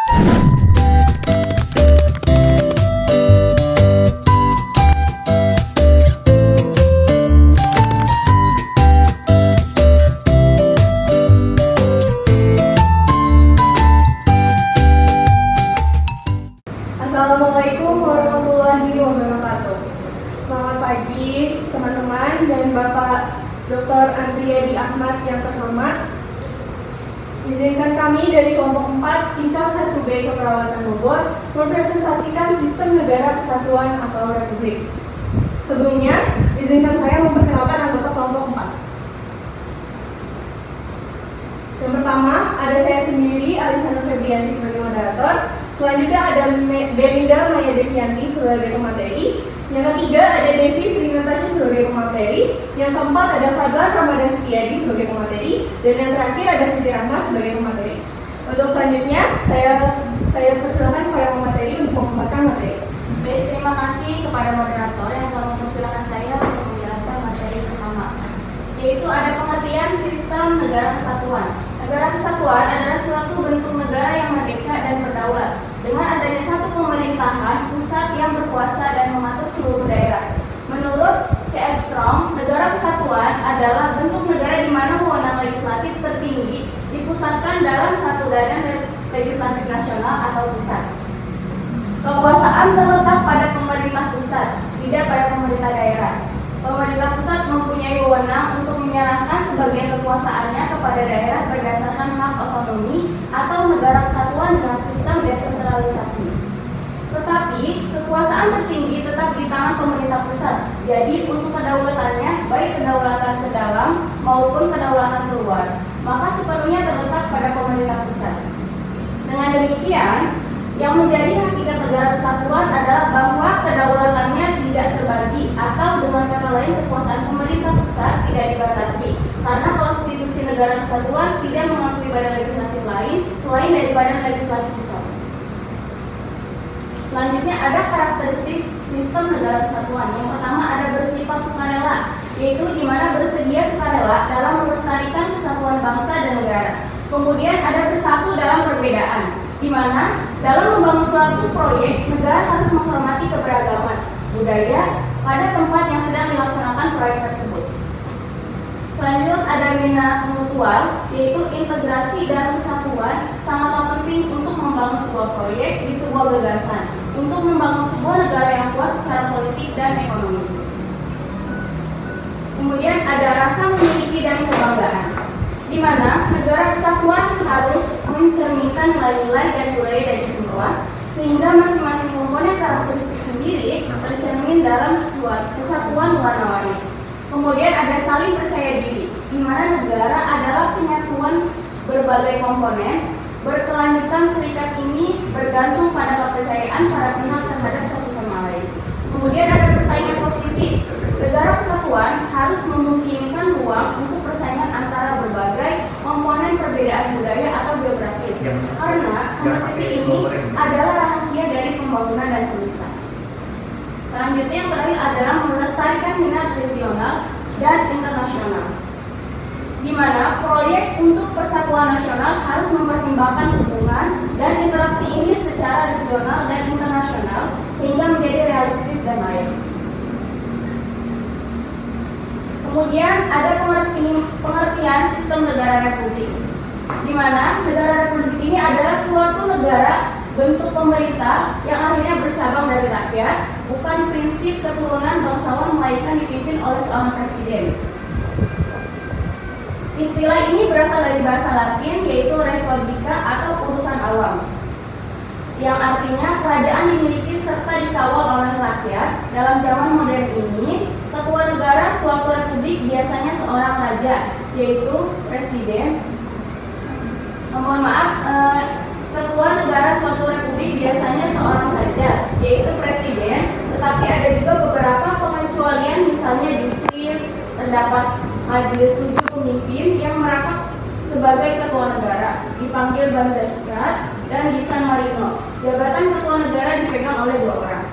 Assalamualaikum warahmatullahi wabarakatuh. Selamat pagi teman-teman dan Bapak Dr. Andriadi Ahmad yang terhormat. Izinkan kami dari kelompok 4 tingkat 1B Keperawatan Bogor mempresentasikan sistem negara kesatuan atau republik. Sebelumnya, izinkan saya memperkenalkan anggota kelompok 4. Yang pertama, ada saya sendiri, Alisana Febrianti sebagai moderator. Selanjutnya ada Belinda Maya Devianti sebagai pemateri. Yang ketiga ada Devi Sri Natasha sebagai pemateri. Yang keempat ada Fadlan Ramadan Setiadi sebagai pemateri. Dan yang terakhir ada Siti Rahma sebagai pemateri. Untuk selanjutnya saya persilakan kepada pemateri untuk memaparkan materi. Baik, terima kasih kepada moderator yang telah mempersilakan saya untuk menjelaskan materi pertama, yaitu ada pengertian sistem negara kesatuan. Negara kesatuan adalah suatu bentuk negara yang merdeka dan berdaulat, dengan adanya satu pemerintahan pusat yang berkuasa dan mengatur seluruh daerah. Menurut C.F. Strong, negara kesatuan adalah bentuk negara di mana wewenang legislatif tertinggi dipusatkan dalam satu badan legislatif nasional atau pusat. Kekuasaan terletak pada pemerintah pusat, tidak pada pemerintah daerah. Pemerintah pusat mempunyai wewenang untuk menyerahkan sebagian kekuasaannya kepada daerah berdasarkan hak otonomi atau negara kesatuan dengan sistem desentralisasi. Tetapi, kekuasaan tertinggi tetap di tangan pemerintah pusat. Jadi, untuk kedaulatannya, baik kedaulatan ke dalam maupun kedaulatan keluar, maka sepenuhnya terletak pada pemerintah pusat. Dengan demikian, yang menjadi hakikat negara kesatuan adalah bahwa kedaulatannya tidak terbagi atau dengan kata lain kekuasaan pemerintah pusat tidak dibatasi karena konstitusi negara kesatuan tidak mengakui badan legislatif lain selain dari badan legislatif pusat. Selanjutnya ada karakteristik sistem negara kesatuan. Yang pertama ada bersifat sukarela, yaitu di mana bersedia sukarela dalam melestarikan kesatuan bangsa dan negara. Kemudian ada bersatu dalam perbedaan, di mana dalam membangun suatu proyek, negara harus menghormati keberagaman budaya pada tempat yang sedang dilaksanakan proyek tersebut. Selanjutnya ada minat mutual, yaitu integrasi dan kesatuan sangatlah penting untuk membangun sebuah proyek di sebuah gagasan, untuk membangun sebuah negara yang kuat secara politik dan ekonomi. Kemudian ada rasa memiliki dan kebanggaan, di mana negara kesatuan harus mencerminkan nilai-nilai dan budaya dari semua, sehingga masing-masing komponen karakteristik sendiri tercermin dalam kesatuan warna-warni. Kemudian ada saling percaya diri, di mana negara adalah penyatuan berbagai komponen, berkelanjutan serikat ini bergantung pada kepercayaan para pihak terhadap satu sama lain. Kemudian ada persaingan positif. Negara kesatuan harus memungkinkan ruang untuk persaingan antara berbagai komponen perbedaan budaya atau geografis, karena kompetisi ini adalah rahasia dari pembangunan dan semesta. Selanjutnya yang terakhir adalah melestarikan minat regional dan internasional, di mana proyek untuk persatuan nasional harus mempertimbangkan hubungan dan interaksi ini secara regional dan internasional sehingga menjadi realistis dan layak. Kemudian ada pengertian sistem negara republik, di mana negara republik ini adalah suatu negara bentuk pemerintah yang akhirnya bercabang dari rakyat, bukan prinsip keturunan bangsawan melainkan dipimpin oleh seorang presiden. Istilah ini berasal dari bahasa Latin, yaitu res publica atau urusan awam, yang artinya kerajaan dimiliki serta dikawal oleh rakyat. Dalam zaman modern ini, ketua negara suatu republik biasanya seorang raja, yaitu presiden. Ketua negara suatu republik biasanya seorang saja, yaitu presiden. Tetapi ada juga beberapa pengecualian, misalnya di Swiss terdapat majelis 7 pemimpin yang merangkap sebagai ketua negara, dipanggil Bundesrat, dan di San Marino jabatan ketua negara dipegang oleh 2 orang.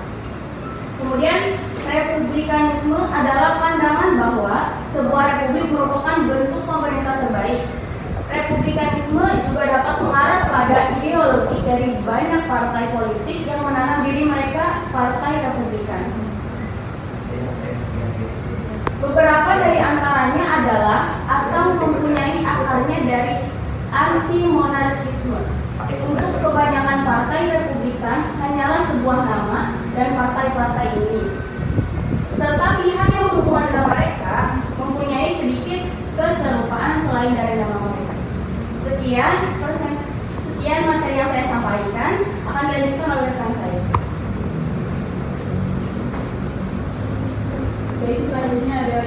Kemudian republikanisme adalah pandangan bahwa sebuah republik merupakan bentuk pemerintah terbaik. Republikanisme juga dapat mengarah pada ideologi dari banyak partai politik yang menanam diri mereka Partai Republikan. Beberapa dari antaranya adalah atau mempunyai akarnya dari anti-monarkisme. Untuk kebanyakan Partai Republikan hanyalah sebuah nama dan partai-partai ini, serta pihak yang berhubungan dengan mereka mempunyai sedikit keserupaan selain dari nama mereka. Sekian materi yang saya sampaikan, akan dilanjutkan oleh rekan saya. Baik, selanjutnya ada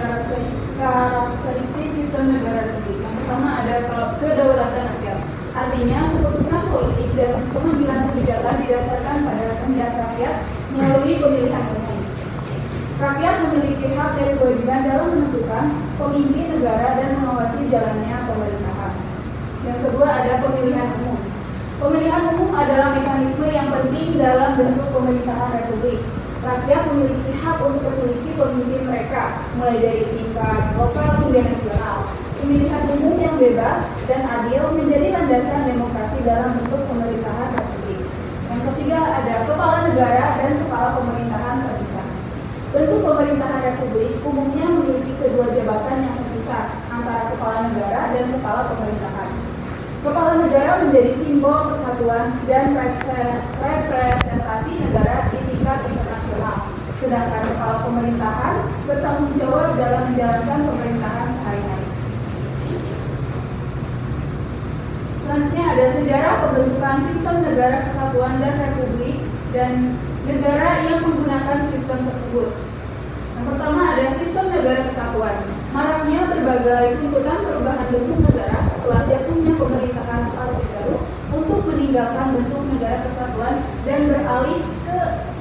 karakteristik sistem negara republik. Yang pertama ada kedaulatan rakyat. Artinya keputusan politik dan pengambilan kebijakan didasarkan pada kehendak rakyat melalui pemilihan umum. Rakyat memiliki hak dan kewajiban dalam menentukan pemimpin negara dan mengawasi jalannya pemerintahan. Yang kedua ada pemilihan umum. Pemilihan umum adalah mekanisme yang penting dalam bentuk pemerintahan republik. Rakyat memiliki hak untuk memiliki pemimpin mereka, mulai dari tingkat lokal hingga nasional. Pemilihan umum yang bebas dan adil menjadi landasan demokrasi dalam bentuk pemerintahan republik. Yang ketiga ada kepala negara dan kepala pemerintahan terpisah. Bentuk pemerintahan republik umumnya memiliki kedua jabatan yang terpisah antara kepala negara dan kepala pemerintahan. Kepala negara menjadi simbol persatuan dan representasi negara di tingkat internasional, sedangkan kepala pemerintahan bertanggung jawab dalam menjalankan pemerintahan sehari-hari. Selanjutnya ada sejarah pembentukan sistem negara kesatuan dan republik dan negara yang menggunakan sistem tersebut. Yang pertama ada sistem negara kesatuan. Maraknya berbagai tuntutan perubahan bentuk negara setelah jatuhnya pemerintahan Orde Baru untuk meninggalkan bentuk negara kesatuan dan beralih ke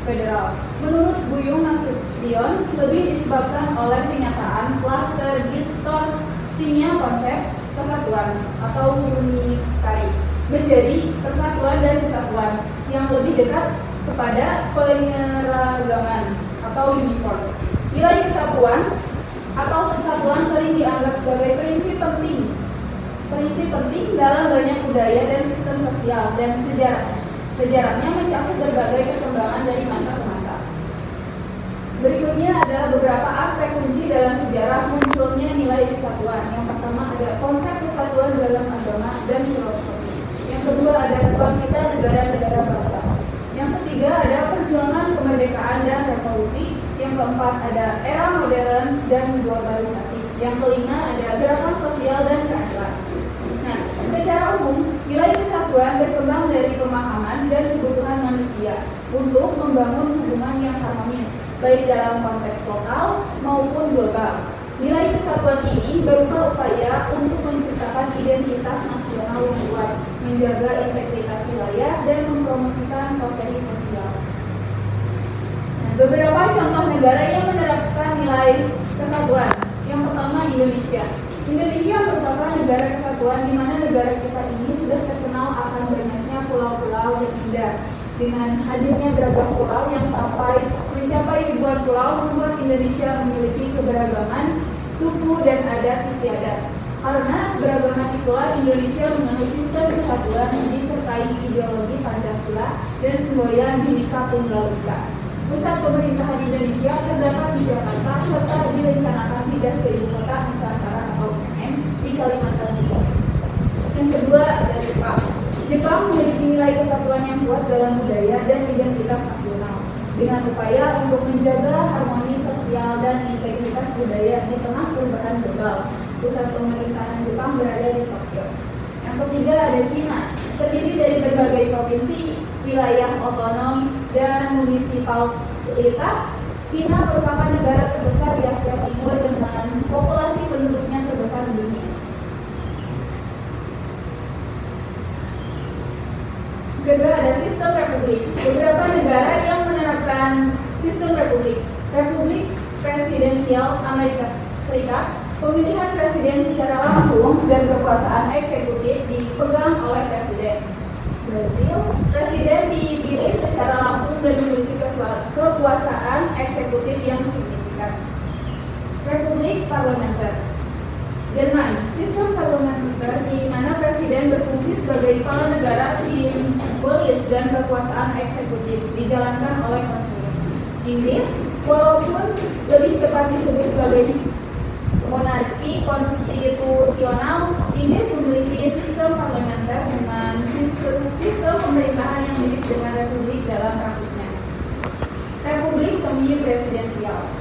federal. Menurut Buyung Nasution, lebih disebabkan oleh kenyataan telah terdistorsinya konsep kesatuan atau unitari menjadi persatuan dan kesatuan yang lebih dekat kepada penyeragaman atau uniform. Nilai kesatuan atau kesatuan sering dianggap sebagai prinsip penting dalam banyak budaya dan sistem sosial dan sejarahnya mencakup berbagai perkembangan dari masa ke masa. Berikutnya adalah beberapa aspek kunci dalam sejarah munculnya nilai kesatuan. Yang pertama ada konsep kesatuan dalam agama dan filosofi. Yang kedua ada kebangkitan negara-negara bangsa. Yang ketiga ada perjuangan kemerdekaan dan revolusi. Yang keempat ada era modern dan globalisasi. Yang kelima ada gerakan sosial dan keadilan. Nah, secara umum nilai kesatuan berkembang dari pemahaman dan kebutuhan manusia untuk membangun hubungan yang harmonis, baik dalam konteks lokal maupun global. Nilai kesatuan ini berupa upaya untuk menciptakan identitas nasional yang kuat, menjaga integritas wilayah, dan mempromosikan kohesi sosial. Nah, beberapa contoh negara yang menerapkan nilai kesatuan. Yang pertama Indonesia. Indonesia merupakan negara kesatuan di mana negara kita ini sudah terkenal akan banyaknya pulau-pulau yang indah. Dengan hadirnya beragam pulau yang mencapai ribuan pulau membuat Indonesia memiliki keberagaman suku dan adat istiadat. Karena beragaman itulah Indonesia menganut sistem kesatuan disertai ideologi Pancasila dan semboyan Bhinneka Tunggal Ika. Pusat pemerintahan Indonesia terdapat di Jakarta serta direncanakan pindah ke ibu kota Nusantara atau IKN di Kalimantan Timur. Yang kedua ada Jepang. Jepang memiliki nilai kesatuan yang kuat dalam budaya dan identitas nasional dengan upaya untuk menjaga harmoni sosial dan integritas budaya di tengah perubahan global. Pusat pemerintahan Jepang berada di Tokyo. Yang ketiga ada Cina, terdiri dari berbagai provinsi, wilayah otonom, dan munisipalitas. Cina merupakan negara terbesar di Asia Timur dengan populasi penduduknya terbesar di dunia. Kedua ada sistem republik. Beberapa negara yang menerapkan sistem republik. Republik Presidensial Amerika Serikat, pemilihan presiden secara langsung dan kekuasaan eksekutif dipegang oleh presiden. Brasil, presiden dipilih secara langsung dan memiliki kekuasaan eksekutif yang signifikan. Republik parlementer. Jerman, sistem parlementer di mana presiden berfungsi sebagai kepala negara simbolis dan kekuasaan eksekutif dijalankan oleh presiden. Inggris, walaupun lebih tepat disebut sebagai monarki konstitusional, Inggris memiliki sistem parlementer dengan sistem pemerintahan yang mirip dengan republik dalam praktiknya. Republik semi presidensial.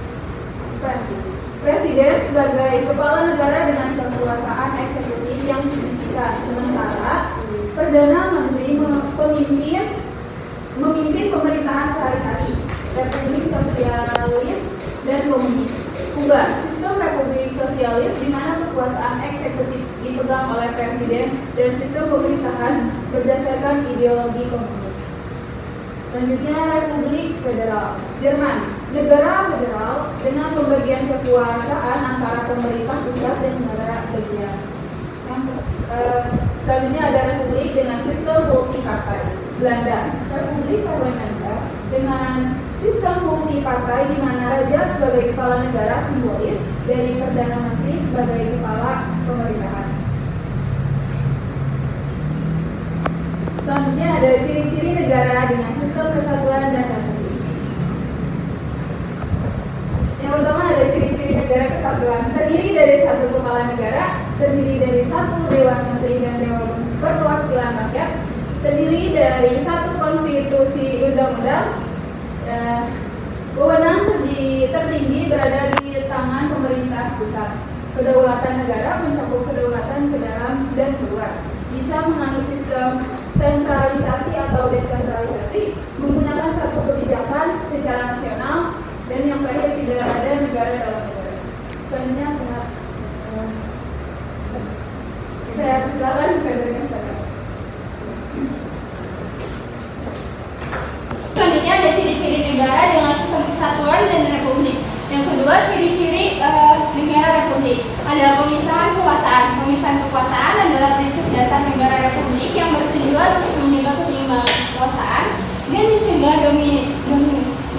Prancis. Presiden sebagai kepala negara dengan kekuasaan eksekutif yang signifikan, sementara Perdana Menteri memimpin pemerintahan sehari-hari. Republik Sosialis dan Komunis. Kuba, sistem republik sosialis di mana kekuasaan eksekutif dipegang oleh presiden dan sistem pemerintahan berdasarkan ideologi komunis. Selanjutnya Republik Federal. Jerman, negara federal dengan pembagian kekuasaan antara pemerintah pusat dan negara bagian. Selanjutnya ada Republik dengan sistem multipartai. Belanda, Republik Parlementer dengan sistem multipartai di mana raja sebagai kepala negara simbolis dari Perdana Menteri sebagai kepala pemerintahan. Selanjutnya ada ciri-ciri negara dengan sistem kesatuan dan republik. Yang pertama ada ciri-ciri negara kesatuan, terdiri dari satu kepala negara, terdiri dari satu dewan menteri dan dewan perwakilan rakyat, terdiri dari satu konstitusi undang-undang. Wewenang tertinggi berada di tangan pemerintah pusat. Kedaulatan negara mencakup kedaulatan ke dalam dan keluar. Bisa menganut sistem sentralisasi atau desentralisasi, menggunakan satu kebijakan secara nasional, dan yang terakhir tidak ada negara dalam negara. Selanjutnya saya persilakan Febri saya. Selanjutnya ada ciri-ciri negara dengan sistem kesatuan dan republik. Yang kedua, ciri-ciri negara republik. Ada pemisahan kekuasaan. Pemisahan kekuasaan adalah prinsip dasar negara republik yang bertujuan untuk menjaga keseimbangan kekuasaan dan mencegah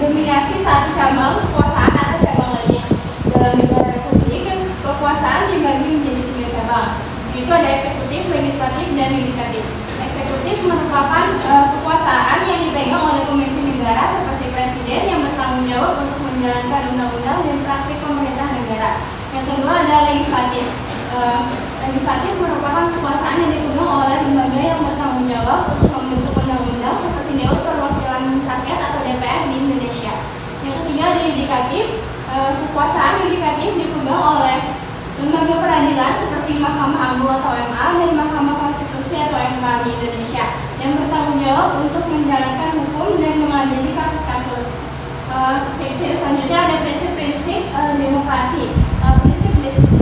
dominasi satu cabang kekuasaan atas cabang lainnya. Dalam negara republik, kekuasaan dibagi menjadi 3 cabang, yaitu ada eksekutif, legislatif, dan yudikatif. Eksekutif merupakan kekuasaan yang dipegang oleh pemimpin negara seperti presiden yang bertanggung jawab untuk menjalankan undang-undang dan praktik pemerintah negara. Yang kedua ada legislatif. Legislatif merupakan kekuasaan yang dipegang oleh lembaga yang bertanggung jawab untuk membentuk undang-undang seperti Dewan Perwakilan Rakyat atau DPR di Indonesia. Yang ketiga ada yudikatif. Kekuasaan yudikatif dipegang oleh lembaga peradilan seperti Mahkamah Agung atau MA dan Mahkamah Konstitusi atau MK di Indonesia yang bertanggung jawab untuk menjalankan hukum dan mengadili kasus-kasus. Ciri-ciri selanjutnya ada prinsip-prinsip demokrasi. Prinsip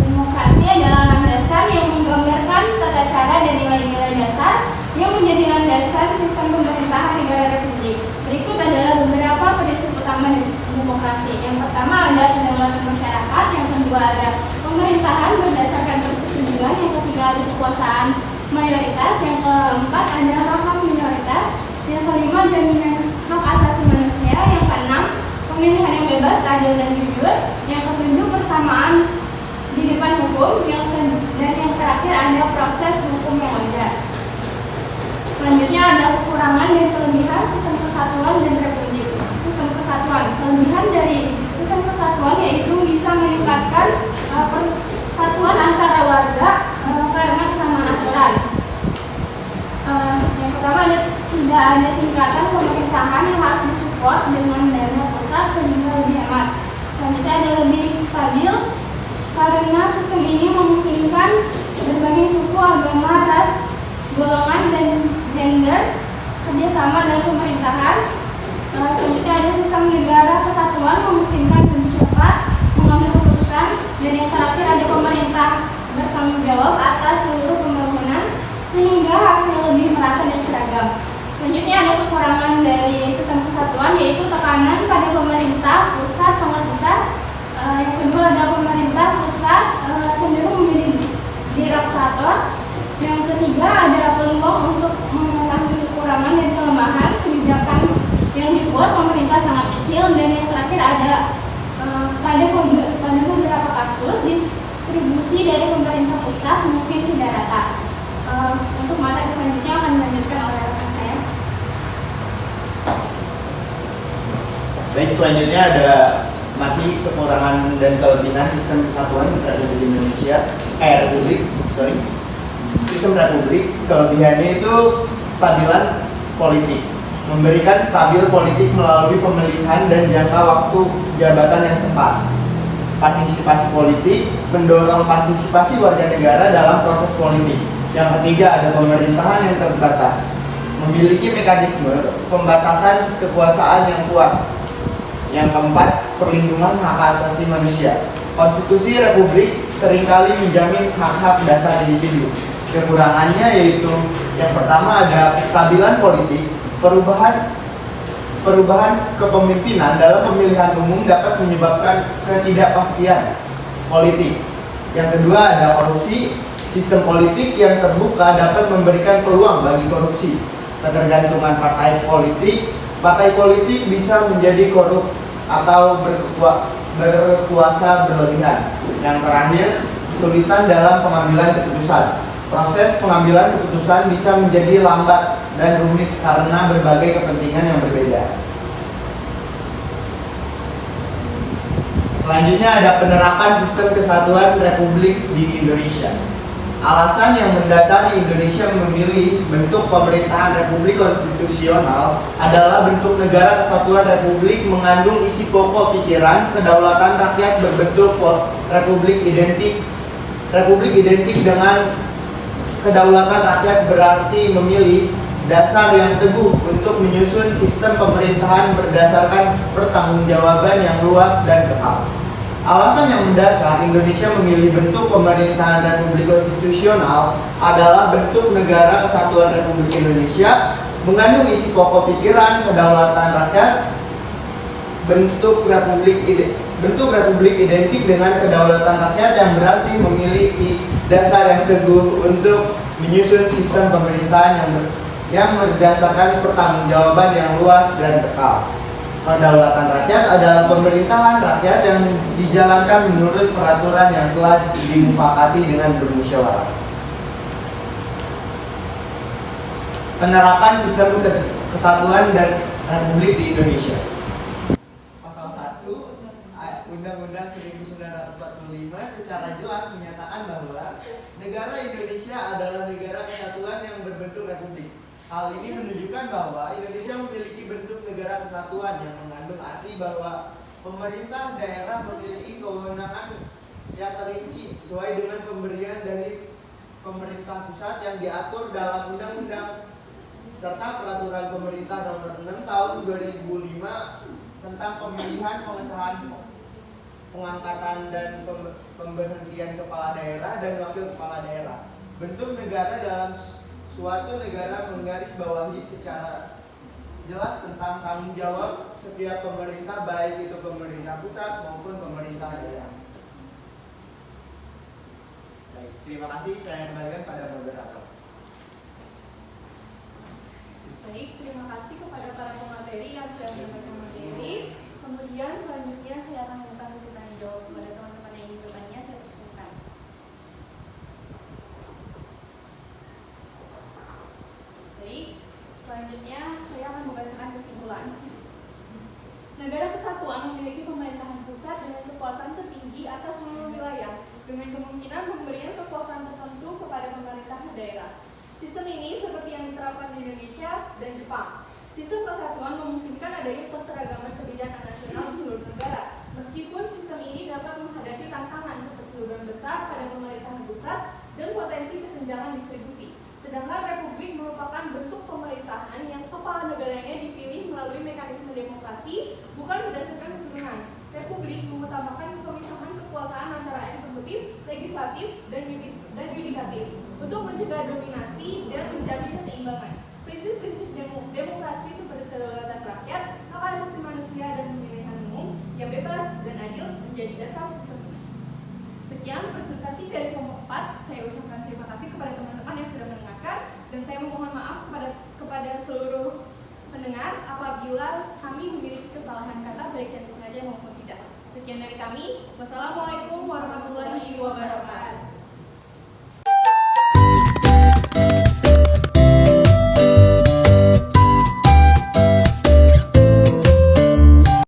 demokrasi adalah landasan yang menggambarkan tata cara dan nilai-nilai dasar yang menjadi landasan sistem pemerintahan negara republik. Berikut adalah beberapa prinsip utama demokrasi. Yang pertama ada kedaulatan masyarakat, yang kedua ada pemerintahan berdasarkan persetujuan, yang ketiga ada kekuasaan mayoritas, yang keempat ada hak minoritas, yang kelima jaminan hak asasi manusia, yang keenam pemilihan yang bebas, adil dan jujur, yang ketujuh persamaan di depan hukum, dan yang terakhir ada proses hukum yang wajar. Selanjutnya ada kekurangan dan kelebihan sistem kesatuan dan republik. Sistem kesatuan, kelebihan dari sistem kesatuan yaitu bisa meningkatkan persatuan antara warga karena kesamaan aturan. Yang pertama tidak ada tingkatan pemerintahan yang harus disupport dengan dana pusat sehingga lebih hemat. Selanjutnya ada lebih stabil karena sistem ini memungkinkan berbagai suku, agama, ras, golongan, dan gender kerjasama dalam pemerintahan. Selanjutnya ada sistem negara kesatuan memungkinkan lebih cepat mengambil keputusan, dan yang terakhir ada pemerintah bertanggung jawab atas seluruh pembangunan sehingga hasil lebih merata dan seragam. Selanjutnya ada kekurangan dari sistem kesatuan yaitu tekanan pada pemerintah pusat sangat besar. Yang kedua ada pemerintah pusat cenderung menjadi birokrator. Yang ketiga ada peluang untuk mengetahui kekurangan dan kelemahan kebijakan yang dibuat pemerintah sangat kecil, dan yang terakhir ada pada beberapa kasus distribusi dari pemerintah pusat mungkin tidak rata. Untuk materi selanjutnya akan dilanjutkan oleh rekan saya. Baik, selanjutnya ada masih kekurangan dan kelebihan sistem kesatuan Republik Indonesia, Sistem Republik. Kelebihannya itu kestabilan politik, memberikan stabil politik melalui pemilihan dan jangka waktu jabatan yang tepat. Partisipasi politik, mendorong partisipasi warga negara dalam proses politik. Yang ketiga ada pemerintahan yang terbatas, memiliki mekanisme pembatasan kekuasaan yang kuat. Yang keempat, perlindungan hak asasi manusia. Konstitusi Republik seringkali menjamin hak-hak dasar individu. Kekurangannya yaitu yang pertama ada kestabilan politik, perubahan kepemimpinan dalam pemilihan umum dapat menyebabkan ketidakpastian politik. Yang kedua ada korupsi. Sistem politik yang terbuka dapat memberikan peluang bagi korupsi. Ketergantungan partai politik bisa menjadi korup atau berkuasa berlebihan. Yang terakhir, kesulitan dalam pengambilan keputusan. Proses pengambilan keputusan bisa menjadi lambat dan rumit karena berbagai kepentingan yang berbeda. Selanjutnya ada penerapan sistem kesatuan Republik di Indonesia. Alasan yang mendasari Indonesia memilih bentuk pemerintahan republik konstitusional adalah bentuk negara kesatuan republik mengandung isi pokok pikiran kedaulatan rakyat berbentuk republik identik. Republik identik dengan kedaulatan rakyat berarti memilih dasar yang teguh untuk menyusun sistem pemerintahan berdasarkan pertanggungjawaban yang luas dan kekal. Alasan yang mendasar Indonesia memilih bentuk pemerintahan republik konstitusional adalah bentuk negara kesatuan Republik Indonesia mengandung isi pokok pikiran kedaulatan rakyat. Bentuk republik identik dengan kedaulatan rakyat yang berarti memiliki dasar yang teguh untuk menyusun sistem pemerintahan yang berdasarkan pertanggungjawaban yang luas dan kekal. Kedaulatan rakyat adalah pemerintahan rakyat yang dijalankan menurut peraturan yang telah dimufakati dengan bermusyawarah. Penerapan sistem kesatuan dan republik di Indonesia. Pasal 1 Undang-Undang 1945 secara jelas menyatakan bahwa negara Indonesia adalah negara kesatuan yang berbentuk republik. Hal ini menunjukkan bahwa Indonesia memiliki bentuk negara kesatuan yang mengandung arti bahwa pemerintah daerah memiliki kewenangan yang terinci sesuai dengan pemberian dari pemerintah pusat yang diatur dalam undang-undang serta peraturan pemerintah nomor 6 tahun 2005 tentang pemilihan, pengesahan, pengangkatan dan pemberhentian kepala daerah dan wakil kepala daerah. Bentuk negara dalam suatu negara menggarisbawahi secara jelas tentang tanggung jawab setiap pemerintah, baik itu pemerintah pusat maupun pemerintah daerah. Baik, terima kasih. Saya kembalikan pada moderator. Baik, terima kasih kepada para pemateri yang sudah menyampaikan materi. Kemudian selanjutnya saya akan membuka sesi tanya jawab kepada teman-teman yang ingin bertanya. Saya persilakan. Baik, selanjutnya saya akan membacakan kesimpulan. Negara kesatuan memiliki pemerintahan pusat dengan kekuasaan tertinggi atas seluruh wilayah, dengan kemungkinan pemberian kekuasaan tertentu kepada pemerintah daerah. Sistem ini seperti yang diterapkan di Indonesia dan Jepang. Sistem kesatuan memungkinkan adanya keseragaman kebijakan nasional di seluruh negara. Meskipun sistem ini dapat menghadapi tantangan seperti beban besar pada pemerintahan pusat dan potensi kesenjangan distribusi. Sedangkan republik merupakan bentuk pemerintahan yang kepala negaranya dipilih melalui mekanisme demokrasi, bukan berdasarkan keturunan. Republik mengutamakan pemisahan kekuasaan antara eksekutif, legislatif, dan yudikatif untuk mencegah dominasi dan menjamin keseimbangan. Prinsip-prinsip demokrasi seperti kedaulatan rakyat, hak asasi manusia, dan pemilihan umum yang bebas dan adil menjadi dasar sistem ini. Sekian presentasi dari kelompok 4. Saya ucapkan terima kasih kepada teman-teman yang sudah mendengarkan, dan saya memohon maaf kepada seluruh pendengar apabila kami memiliki kesalahan kata baik yang disengaja maupun tidak. Sekian dari kami. Wassalamualaikum warahmatullahi wabarakatuh.